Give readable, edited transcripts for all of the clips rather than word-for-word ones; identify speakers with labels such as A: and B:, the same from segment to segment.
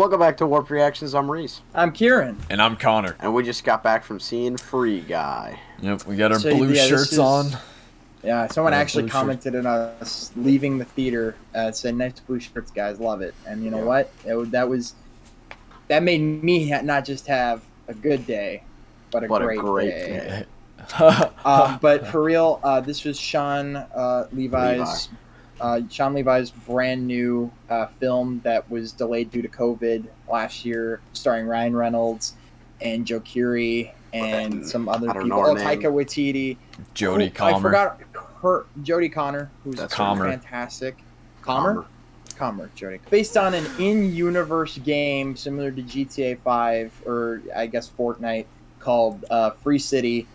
A: Welcome back to Warp Reactions. I'm Reese.
B: I'm Kieran.
C: And I'm Connor.
A: And we just got back from seeing Free Guy.
C: Yep, we got our blue shirts on.
B: Yeah, someone actually commented on us leaving the theater, said, "Nice blue shirts, guys, love it." And you know what? That made me not just have a good day, but a great day. But for real, this was Sean Levi's brand new film that was delayed due to COVID last year, starring Ryan Reynolds and Joe Keery and some other people. Taika Waititi,
C: Jodie Comer.
B: I forgot her. Jodie Comer, who's fantastic. Comer. Jodie. Based on an in-universe game similar to GTA 5 or I guess Fortnite called Free City,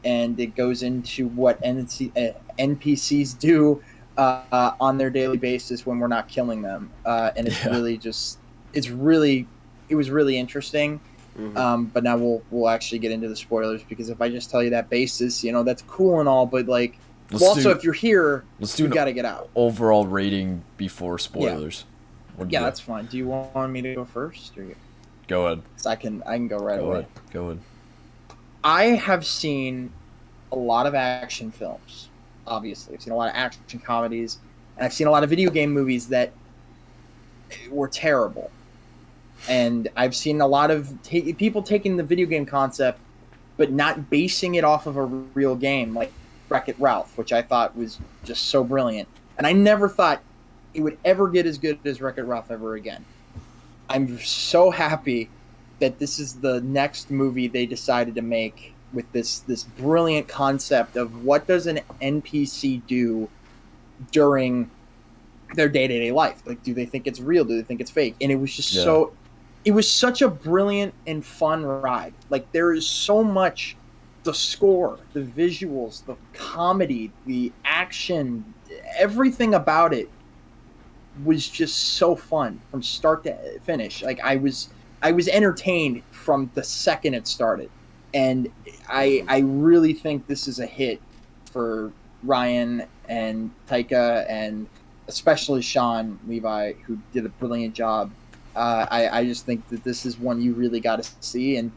B: and it goes into what NPCs do on their daily basis when we're not killing them, and it's it was really interesting. Mm-hmm. But now we'll actually get into the spoilers, because if I just tell you that basis, that's cool and all, but like, if you're here, you gotta get out.
C: Overall rating before spoilers.
B: Yeah, that's fine. Do you want me to go first, or
C: go ahead?
B: So I can go right away.
C: Go ahead.
B: I have seen a lot of action films. Obviously, I've seen a lot of action comedies, and I've seen a lot of video game movies that were terrible. And I've seen a lot of people taking the video game concept, but not basing it off of a real game, like Wreck-It Ralph, which I thought was just so brilliant. And I never thought it would ever get as good as Wreck-It Ralph ever again. I'm so happy that this is the next movie they decided to make with this brilliant concept of what does an NPC do during their day-to-day life. Like, do they think it's real? Do they think it's fake? And it was just it was such a brilliant and fun ride. Like, there is so much, the score, the visuals, the comedy, the action, everything about it was just so fun from start to finish. Like, I was entertained from the second it started. And I really think this is a hit for Ryan and Taika, and especially Sean Levi, who did a brilliant job. I just think that this is one you really got to see, and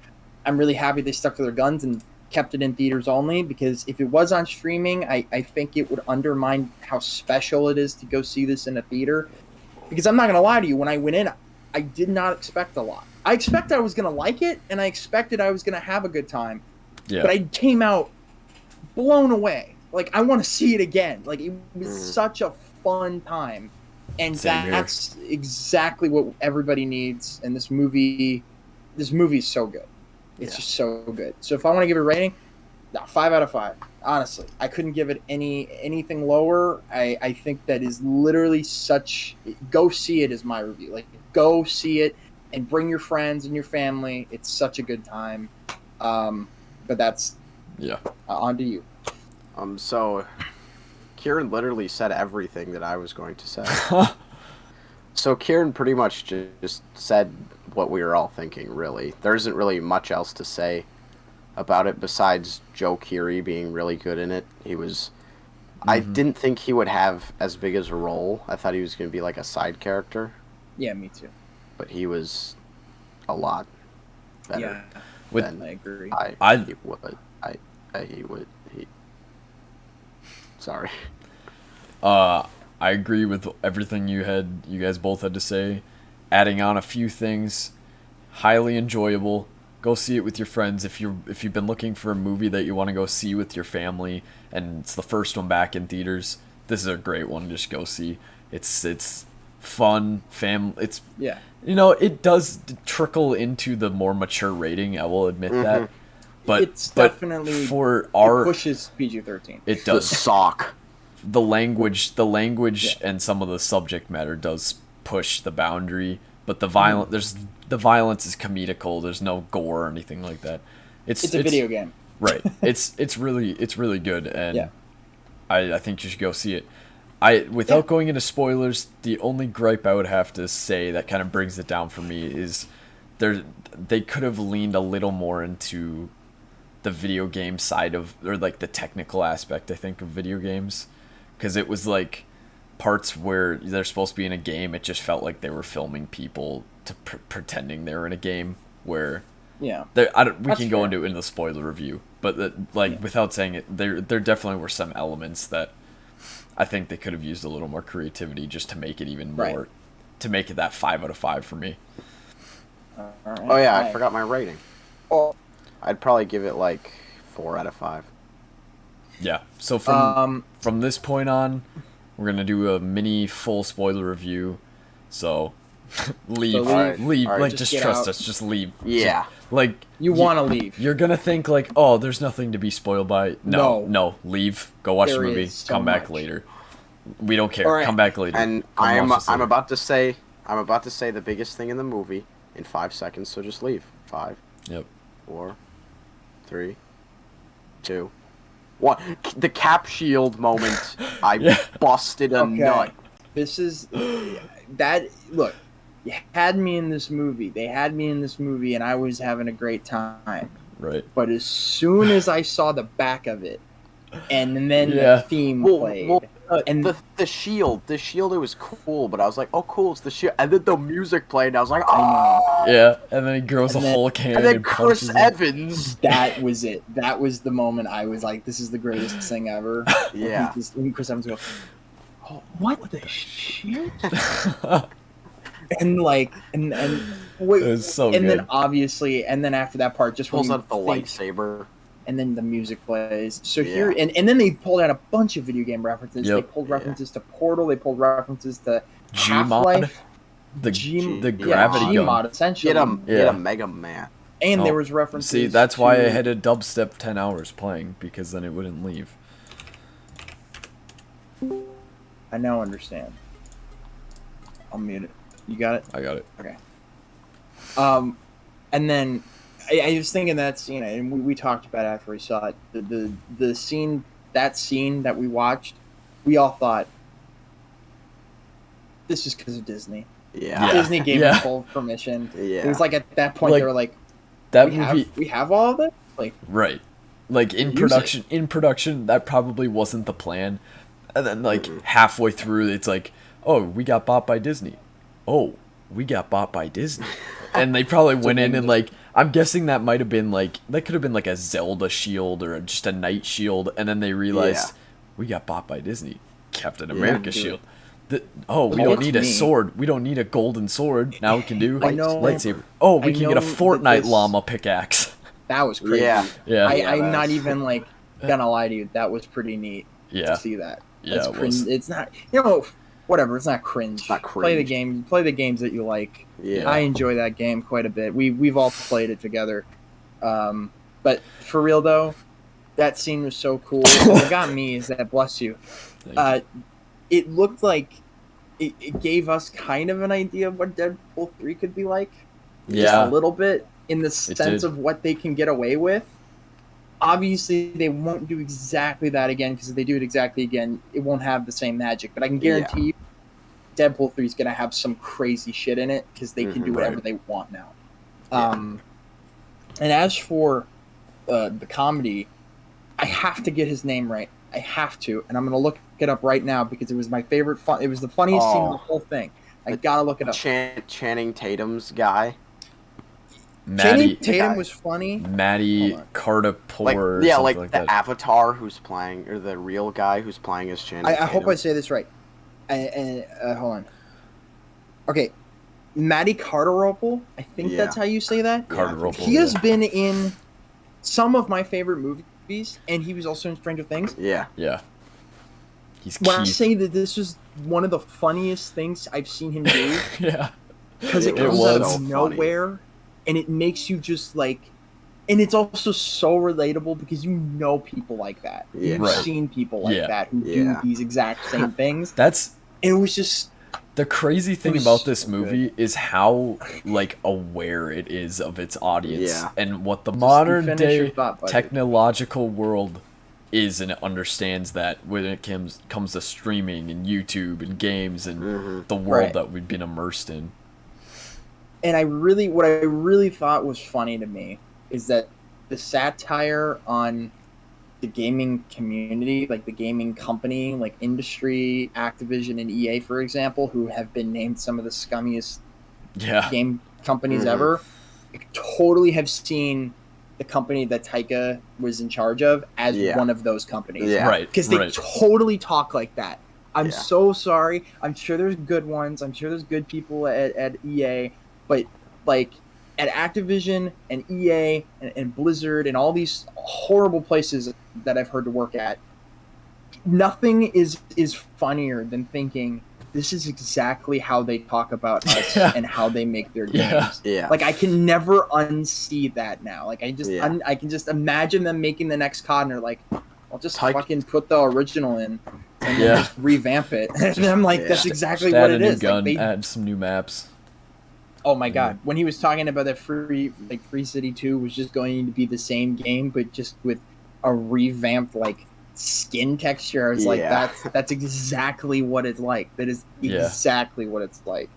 B: I'm really happy they stuck to their guns and kept it in theaters only, because if it was on streaming, I think it would undermine how special it is to go see this in a theater. Because I'm not going to lie to you, when I went in, I did not expect a lot. I expected I was going to like it, and I expected I was going to have a good time. Yeah. But I came out blown away. Like, I want to see it again. Like, it was such a fun time. And that's exactly what everybody needs. And this movie is so good. It's just so good. So if I want to give it a rating, 5 out of 5. Honestly, I couldn't give it anything lower. I think that is literally go see it is my review. Like, go see it and bring your friends and your family. It's such a good time. But that's on to you.
A: So Kieran literally said everything that I was going to say. So Kieran pretty much just said what we were all thinking, really. There isn't really much else to say about it besides Joe Keery being really good in it. He was... Mm-hmm. I didn't think he would have as big as a role. I thought he was going to be like a side character.
B: Yeah, me too.
A: But he was a lot better.
B: Yeah, I agree.
A: Sorry.
C: I agree with everything you guys both had to say. Adding on a few things, highly enjoyable. Go see it with your friends if you've been looking for a movie that you want to go see with your family, and it's the first one back in theaters. This is a great one to just go see. It's fun, it's it does trickle into the more mature rating. I will admit that. But
B: it's definitely it pushes PG-13.
C: It does.
A: The sock.
C: The language and some of the subject matter does push the boundary, but the violence is comedical. There's no gore or anything like that.
B: It's a video game.
C: Right. It's really good, and I think you should go see it. Without going into spoilers, the only gripe I would have to say that kind of brings it down for me is they could have leaned a little more into the video game side of, or like the technical aspect, I think, of video games, because it was like parts where they're supposed to be in a game, it just felt like they were filming people to pretending they were in a game. Where
B: Yeah,
C: we can go into it in the spoiler review, but without saying it, there definitely were some elements that I think they could have used a little more creativity just to make it even more, to make it that 5 out of 5 for me.
A: Oh yeah, I forgot my rating.
B: Oh,
A: I'd probably give it like 4 out of 5.
C: Yeah. So from this point on, we're gonna do a mini full spoiler review. So leave. Leave.
A: All right,
C: like, just trust us. Just leave.
A: Yeah.
C: Like,
B: you want to leave.
C: You're gonna think like, oh, there's nothing to be spoiled by. No. Leave. Go watch the movie. Come back later. We don't care. Right. Come back later.
A: And I'm about to say the biggest thing in the movie in 5 seconds. So just leave. 5.
C: Yep.
A: 4, 3, 2, 1. The cap shield moment. I busted a nut.
B: This is that. Look, you had me in this movie. They had me in this movie, and I was having a great time.
C: Right.
B: But as soon as I saw the back of it, and then the theme played,
A: and the shield, it was cool. But I was like, oh, cool, it's the shield. And then the music played, and I was like, oh.
C: Yeah, and then he grows a whole can.
A: And then Chris Evans.
B: That was it. That was the moment I was like, this is the greatest thing ever.
A: Yeah.
B: And Chris Evans goes, oh, what the shit? And wait,
C: it was so good.
B: Then obviously, and then after that part, just
A: pulls out the lightsaber,
B: and then the music plays. So here, and then they pulled out a bunch of video game references.
C: Yep.
B: They pulled references to Portal. They pulled references to Half-Life.
C: The gravity gun.
B: Mod, essentially.
A: Get a Mega Man.
B: And there was references.
C: See, that's why I had a dubstep 10 hours playing, because then it wouldn't leave.
B: I now understand. I'll mute it. You got it?
C: I got it.
B: Okay. And then I was thinking that scene, and we talked about it after we saw it. The scene, that scene that we watched, we all thought, this is because of Disney.
A: Yeah.
B: Disney gave them full permission.
A: Yeah.
B: It was like at that point they were like,
C: that
B: we have all of it? Like,
C: right. Like in production, that probably wasn't the plan. And then like halfway through, it's like, oh, we got bought by Disney. Oh, we got bought by Disney. And they probably went in and like, I'm guessing that might have been like, that could have been like a Zelda shield or just a Knight shield. And then they realized, we got bought by Disney. Captain America shield. We don't need a sword. We don't need a golden sword. Now we can do lightsaber. Oh, we can get a Fortnite llama pickaxe.
B: That was crazy.
C: Yeah.
B: I'm not even like gonna lie to you. That was pretty neat to see that.
C: Yeah,
B: it's not, whatever. It's not cringe.
A: It's not cringe.
B: Play the games that you like.
A: Yeah.
B: I enjoy that game quite a bit. We've all played it together. But for real though, that scene was so cool. What got me is that, bless you, it looked like it gave us kind of an idea of what Deadpool 3 could be like. Just a little bit, in the sense of what they can get away with. Obviously, they won't do exactly that again, because if they do it exactly again, it won't have the same magic. But I can guarantee you, Deadpool 3 is going to have some crazy shit in it, because they can do whatever they want now. And as for the comedy, I have to get his name right. I have to, and I'm going to look it up right now, because it was my favorite. It was the funniest scene of the whole thing. I got to look it up.
A: Channing Tatum's guy.
B: Channing Tatum was funny.
C: Maddie Cartapour.
A: Like the Avatar who's playing, or the real guy who's playing as Channing Tatum.
B: I hope I say this right. Hold on. Okay, Maddie Cartapour. I think that's how you say that.
C: Cartapour.
B: He has been in some of my favorite movies, and he was also in Stranger Things.
A: Yeah.
C: He's
B: when I say that this was one of the funniest things I've seen him do. Because it comes out of nowhere. And it makes you just like, and it's also so relatable because you know people like that.
A: Yeah.
B: You've seen people like that who do these exact same things. It was just
C: the crazy thing about this movie is how like aware it is of its audience and what the modern day technological world is, and it understands that when it comes to streaming and YouTube and games and the world that we've been immersed in.
B: And what I really thought was funny to me is that the satire on the gaming community, like the gaming company, like industry, Activision and EA, for example, who have been named some of the scummiest
C: Yeah.
B: game companies ever, totally have seen the company that Taika was in charge of as one of those companies.
A: Yeah.
C: Right.
B: Because they totally talk like that. I'm so sorry. I'm sure there's good ones. I'm sure there's good people at EA, but like at Activision and EA and Blizzard and all these horrible places that I've heard to work at, nothing is funnier than thinking this is exactly how they talk about us and how they make their games.
A: Yeah.
B: Like I can never unsee that now. Like I can just imagine them making the next COD and they're like, I'll just fucking put the original in and then just revamp it. And I'm like, that's exactly
C: just
B: what
C: add
B: it
C: a new
B: is.
C: gun,
B: Like
C: add some new maps.
B: Oh my god! When he was talking about that Free City 2 was just going to be the same game, but just with a revamped like skin texture, I was like, that's exactly what it's like. That is exactly what it's like.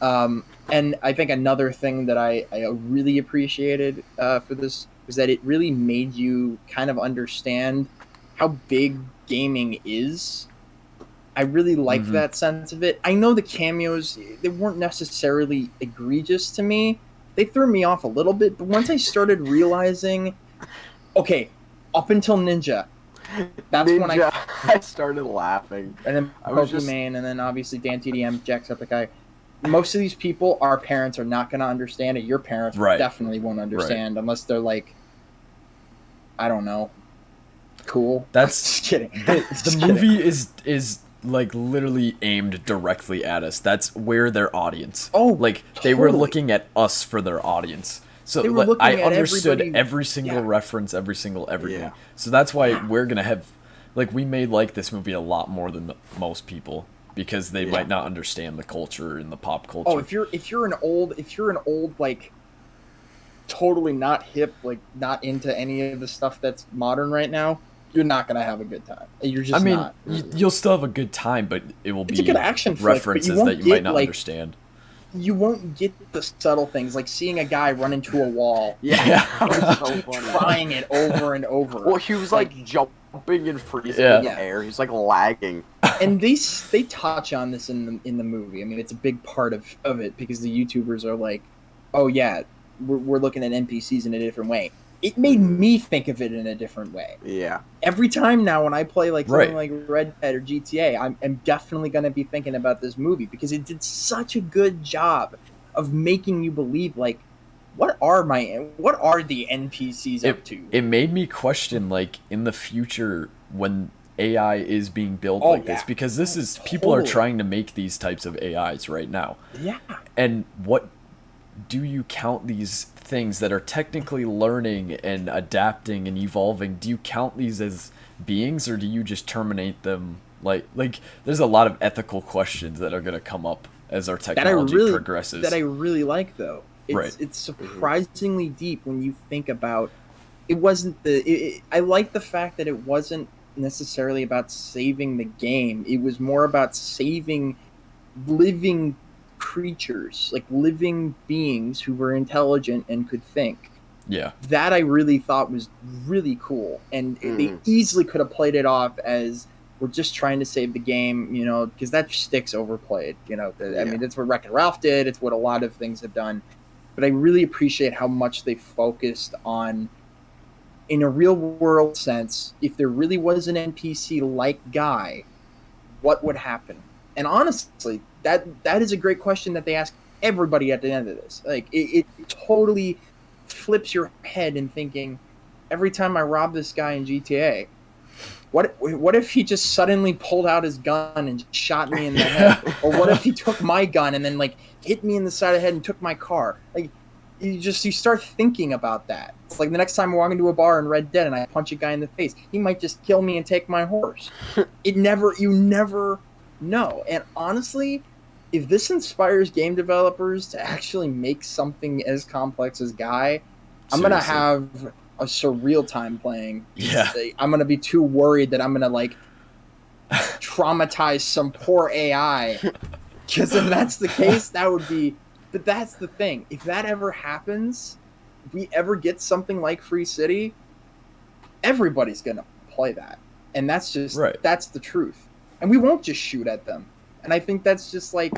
B: And I think another thing that I really appreciated for this was that it really made you kind of understand how big gaming is. I really liked that sense of it. I know the cameos, they weren't necessarily egregious to me. They threw me off a little bit, but once I started realizing, okay, up until Ninja, that's when
A: I started laughing.
B: And then Pokemon, and then obviously Dan TDM, Jacksepticeye. Most of these people, our parents are not going to understand it. Your parents definitely won't understand unless they're like, I don't know, cool.
C: That's
B: just kidding.
C: The movie is like literally aimed directly at us. That's where their audience.
B: Oh,
C: like they were looking at us for their audience. So I understood every single reference, every single everything. Yeah. So that's why we're gonna have, like, we may like this movie a lot more than most people because they might not understand the culture and the pop culture.
B: Oh, if you're an old like totally not hip, like not into any of the stuff that's modern right now, you're not gonna have a good time. You're just not.
C: You'll still have a good time, but it will be
B: a good action flick,
C: references that you might not understand.
B: You won't get the subtle things, like seeing a guy run into a wall. Trying it over and over.
A: Well, he was like jumping and freezing in the air. He's like lagging.
B: And they touch on this in the movie. I mean, it's a big part of it because the YouTubers are like, oh yeah, we're looking at NPCs in a different way. It made me think of it in a different way.
A: Yeah.
B: Every time now when I play like something like Red Dead or GTA, I'm definitely going to be thinking about this movie because it did such a good job of making you believe, like, what are the NPCs up to?
C: It made me question, like, in the future when AI is being built like this, because this is people are trying to make these types of AIs right now.
B: Yeah.
C: And what do you count these things that are technically learning and adapting and evolving? Do you count these as beings, or do you just terminate them? Like there's a lot of ethical questions that are going to come up as our technology progresses.
B: That I really like, though. It's surprisingly deep when you think about. It wasn't I like the fact that it wasn't necessarily about saving the game. It was more about saving living creatures, like living beings who were intelligent and could think.
C: Yeah.
B: That I really thought was really cool. And they easily could have played it off as we're just trying to save the game, you know, because that stick's overplayed, you know. I mean, that's what Wreck-It Ralph did. It's what a lot of things have done. But I really appreciate how much they focused on, in a real world sense, if there really was an NPC like Guy, what would happen? And honestly, that is a great question that they ask everybody at the end of this. Like, it totally flips your head in thinking, every time I rob this guy in GTA, what if he just suddenly pulled out his gun and shot me in the head? Or what if he took my gun and then, like, hit me in the side of the head and took my car? Like, you start thinking about that. It's like the next time I walk into a bar in Red Dead and I punch a guy in the face, he might just kill me and take my horse. You never know. And honestly, if this inspires game developers to actually make something as complex as Guy, I'm going to have a surreal time playing.
C: Yeah.
B: I'm going to be too worried that I'm going to, like, traumatize some poor AI. Because if that's the case, that would be... But that's the thing. If that ever happens, if we ever get something like Free City, everybody's going to play that, and that's just
C: Right.
B: that's the truth. And we won't just shoot at them. And I think that's just like,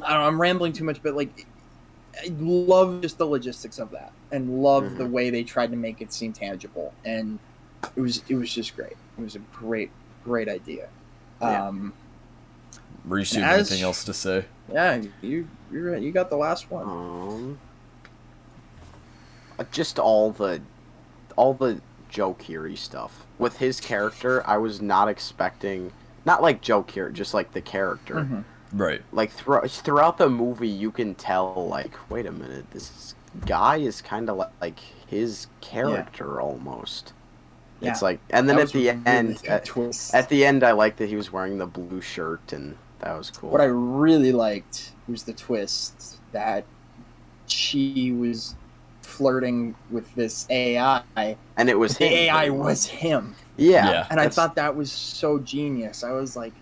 B: I don't know, I'm rambling too much, but like, I love just the logistics of that, and love the way they tried to make it seem tangible, and it was just great. It was a great idea.
C: Yeah. Reese, you have
B: as-
C: anything else to say?
B: Yeah, you got the last one.
A: Just all the Joe Keery stuff with his character. I was not expecting, not like Joe Keery, just like the character.
C: Right.
A: Like throughout the movie, you can tell, like, wait a minute, this guy is kind of like his character almost.
B: Yeah.
A: It's like, and then
B: That
A: at
B: was
A: the
B: a really
A: end,
B: good twist.
A: at the end, I liked that he was wearing the blue shirt, and that was cool.
B: What I really liked was the twist that she was flirting with this AI,
A: and it was
B: the
A: him.
B: AI was him.
A: Yeah.
C: Yeah.
B: And I thought that was so genius. I was like,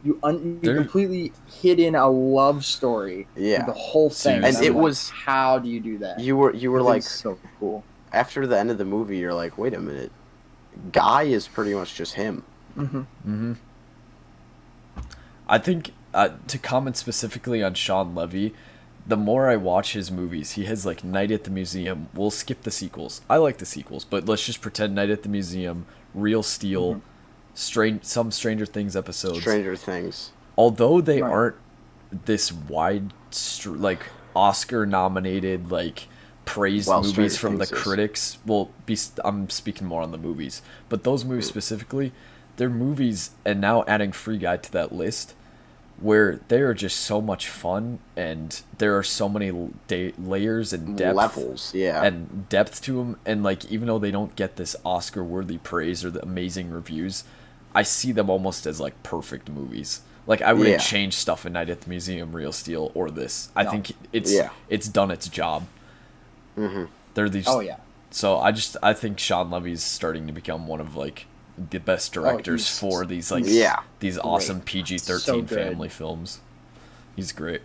B: you
C: There-
B: completely hid in a love story.
A: Yeah.
B: The whole thing.
C: And
B: I'm
A: it
B: like,
A: was-
B: how do you do that?
A: You were
B: I think
A: like,
B: it's so cool.
A: after the end of the movie, you're like, wait a minute, Guy is pretty much just him.
C: I think to comment specifically on Sean Levy, the more I watch his movies, he has like Night at the Museum. We'll skip the sequels. I like the sequels, but let's just pretend Night at the Museum, Real Steel, some Stranger Things episodes.
A: Stranger Things.
C: Although they
B: Right.
C: aren't this wide, like Oscar nominated, like praised
A: Well,
C: movies
A: Stranger
C: from the
A: Things is.
C: critics. Well, I'm speaking more on the movies, but those movies specifically, they're movies, and now adding Free Guy to that list, where they are just so much fun, and there are so many layers and depth
A: Levels, yeah.
C: and depth to them, and like even though they don't get this Oscar-worthy praise or the amazing reviews, I see them almost as like perfect movies. Like I wouldn't
A: Yeah.
C: change stuff in Night at the Museum, Real Steel, or this. I
B: No.
C: think it's
A: Yeah.
C: it's done its job. They're these.
B: Oh yeah.
C: So I think Sean Levy's starting to become one of like the best directors
B: he's-
C: for these like
A: Yeah.
C: these awesome PG-13
B: So good.
C: family films. He's great.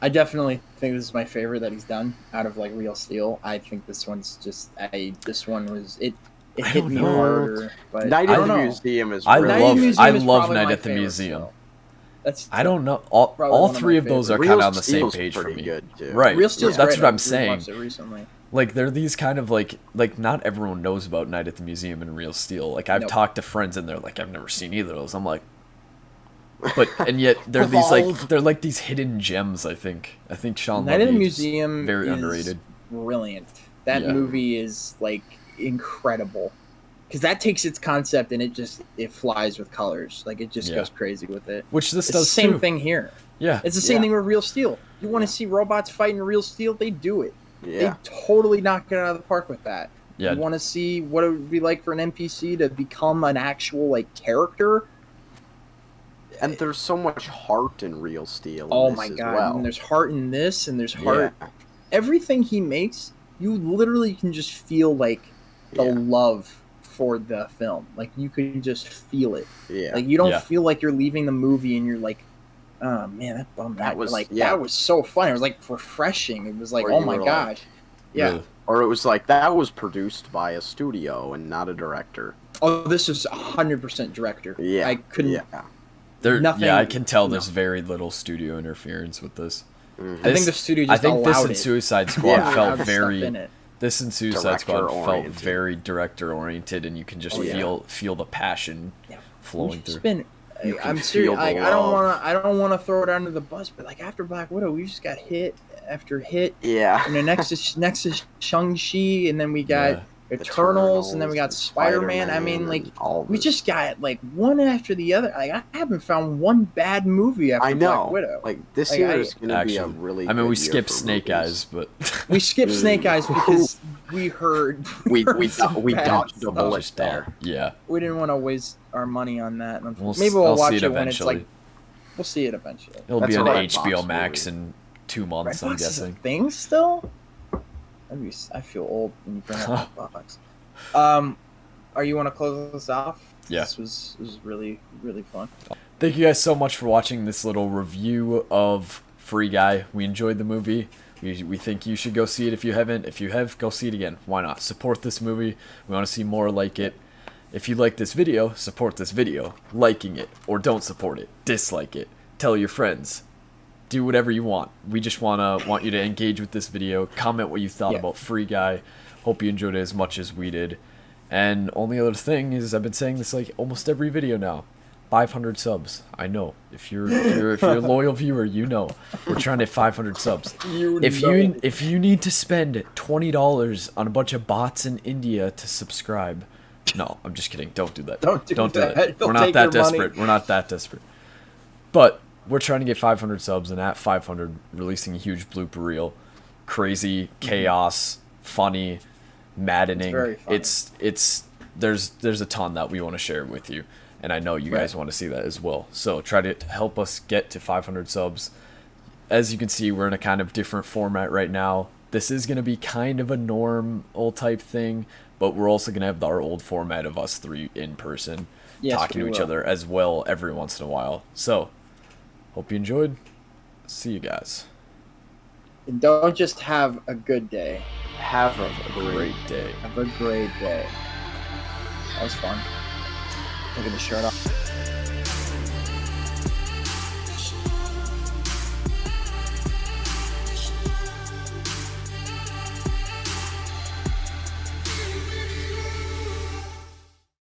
B: I definitely think this is my favorite that he's done out of like Real Steel. I think this one's just this one was it
C: I
B: hit
C: don't
B: me
C: know.
B: harder. But
A: Night
B: I
A: at
B: don't
A: the
B: know.
A: Museum is
C: I
A: really
B: Night at the
C: love-
B: Museum
C: I
B: is
C: love
B: probably
C: Night
B: my
C: at the
B: favorite
C: Museum.
B: still. That's
C: I don't know. All
B: Probably one of
C: three
B: my
C: of those are
B: favorites.
C: kind
A: Real
C: of on the same
A: Steel's
C: page for
A: pretty
C: me.
A: good, too.
C: Right.
B: Real Steel's
C: That's
B: great.
C: what I'm
B: I
C: saying.
B: rewatched it recently.
C: Like they're these kind of like not everyone knows about Night at the Museum and Real Steel. Like I've
B: Nope.
C: talked to friends and they're like, I've never seen either of those. I'm like, but and yet they're these
B: Evolve.
C: they're like these hidden gems. I think Sean
B: Night at the
C: Levy is
B: Museum
C: very
B: is
C: underrated.
B: brilliant. That
C: Yeah.
B: movie is like incredible because that takes its concept and it flies with colors. Like it just
C: Yeah.
B: goes crazy with it.
C: Which this
B: It's the
C: does
B: same
C: too.
B: thing here.
C: Yeah.
B: It's the same
A: Yeah.
B: thing with Real Steel. You want to see robots fighting Real Steel? They do it.
A: Yeah.
B: They totally knock it out of the park with that.
C: Yeah.
B: You want to see what it would be like for an NPC to become an actual like character?
A: And there's so much heart in Real Steel. in
B: Oh
A: this
B: my
A: as
B: god!
A: well.
B: And there's heart in this, and there's heart.
A: Yeah.
B: Everything he makes, you literally can just feel like the
A: Yeah.
B: love for the film. Like you can just feel it.
A: Yeah.
B: Like you don't
C: Yeah.
B: feel like you're leaving the movie and you're like, oh man, that bummed
A: That
B: out.
A: was-
B: Like
A: yeah.
B: that was so fun. It was like refreshing. It was like,
A: Or
B: oh
A: you
B: my
A: were
B: gosh.
A: like-
B: Yeah.
C: Really.
A: Or it was like, that was produced by a studio and not a director.
B: Oh, this is 100% director.
A: Yeah.
B: I couldn't.
A: Yeah.
B: Nothing-
C: Yeah, I can tell
B: no.
C: there's very little studio interference with this.
B: I think the studio just
C: I think this
B: allowed
C: and
B: it.
C: Suicide Squad
A: Yeah.
B: Allowed
C: felt
B: stuff
C: very.
B: in it.
C: This and Suicide Squad felt
A: Director-oriented.
C: very director oriented, and you can just
A: Oh, yeah.
C: feel the passion
B: Yeah.
C: flowing
B: We've
C: through.
B: just been.
A: You can
B: I'm
A: feel
B: serious.
A: the
B: Like,
A: love.
B: I don't want to throw it under the bus, but like after Black Widow, we just got hit after hit,
A: Yeah.
B: and the next is Shang-Chi, and then we got
C: Yeah.
B: Eternals, and then we got
A: and
B: Spider-Man. I mean,
A: Spider-Man,
B: like
A: and all
B: we
A: this.
B: just got like one after the other. Like I haven't found one bad movie after
A: I know.
B: Black Widow.
A: Like this
B: Like,
A: year
B: I-
A: is gonna be a
C: Actually,
A: really.
C: I mean, we
A: good year
C: skipped
A: for
C: Snake
A: movies.
C: Eyes, but
B: We skipped Snake Eyes because we heard
A: We
B: heard
A: we
B: some
A: we
B: bad
A: dodged a
B: stuff.
A: bullet
C: just
A: there.
C: yeah,
B: We didn't want to waste our money on that. And
C: We'll s-
B: maybe we'll
C: I'll
B: watch
C: see it
B: it when it's
C: eventually.
B: like. We'll see it eventually.
C: it'll
A: That's
C: be
A: a
C: on
A: Redbox
C: HBO Max
A: movie.
C: in 2 months. I'm
B: Redbox is a
C: guessing.
B: thing still. I feel old when you bring up Redbox. Are you want to close this off?
C: Yeah.
B: This was really fun.
C: Thank you guys so much for watching this little review of Free Guy. We enjoyed the movie. We think you should go see it if you haven't. If you have, go see it again. Why not? Support this movie. We want to see more like it. If you like this video, support this video. Liking it, or don't support it. Dislike it. Tell your friends. Do whatever you want. We just want you to engage with this video. Comment what you thought about Free Guy. Hope you enjoyed it as much as we did. And only other thing is, I've been saying this like almost every video now. 500 subs. I know. If you're a loyal viewer, you know. We're trying to hit 500 subs. If you need to spend $20 on a bunch of bots in India to subscribe. No, I'm just kidding. Don't do that. Don't do that. We're not that desperate. We're not that desperate. But we're trying to get 500 subs, and at 500, releasing a huge blooper reel. Crazy, chaos, funny, maddening.
B: It's very funny.
C: It's there's a ton that we want to share with you, and I know you guys want to see that as well. So try to help us get to 500 subs. As you can see, we're in a kind of different format right now. This is going to be kind of a normal type thing, but we're also going to have our old format of us three in person, talking to each other as well every once in a while. So hope you enjoyed. See you guys.
B: And don't just have a good day.
A: Have a
C: Great day.
B: Have a great day. That was fun. Taking the shirt off.